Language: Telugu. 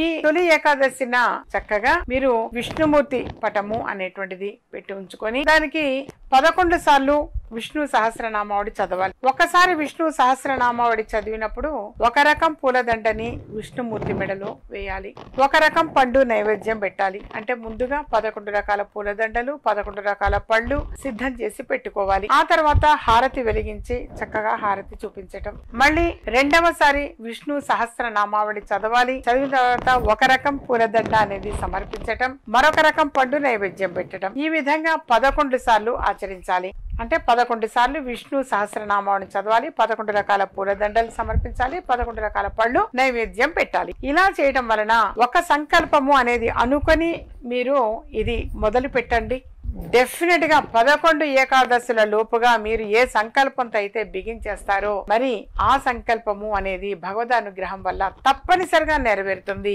ఈ తొలి ఏకాదశిన చక్కగా మీరు విష్ణుమూర్తి పటము అనేటువంటిది పెట్టి ఉంచుకొని దానికి 11 సార్లు విష్ణు సహస్రనామావళి చదవాలి. ఒకసారి విష్ణు సహస్రనామావళి చదివినప్పుడు ఒక రకం పూలదండని విష్ణుమూర్తి మెడలో వేయాలి, ఒక రకం పండు నైవేద్యం పెట్టాలి. అంటే ముందుగా 11 రకాల పూలదండలు 11 రకాల పళ్ళు సిద్ధం చేసి పెట్టుకోవాలి. ఆ తర్వాత హారతి వెలిగించి చక్కగా హారతి చూపించటం. మళ్ళీ రెండవసారి విష్ణు సహస్రనామావళి చదవాలి. చదివిన తర్వాత ఒక రకం పూలదండ అనేది సమర్పించటం, మరొక రకం పండు నైవేద్యం పెట్టడం. ఈ విధంగా 11 సార్లు ఆచరించాలి. అంటే 11 సార్లు విష్ణు సహస్రనామాన్ని చదవాలి, 11 రకాల పూలదండలు సమర్పించాలి, 11 రకాల పళ్ళు నైవేద్యం పెట్టాలి. ఇలా చేయడం వలన ఒక సంకల్పము అనేది అనుకొని మీరు ఇది మొదలు పెట్టండి. డెఫినెట్ గా 11 ఏకాదశుల లోపుగా మీరు ఏ సంకల్పంతో అయితే బిగించేస్తారో మరి ఆ సంకల్పము అనేది భగవద్ అనుగ్రహం వల్ల తప్పనిసరిగా నెరవేరుతుంది.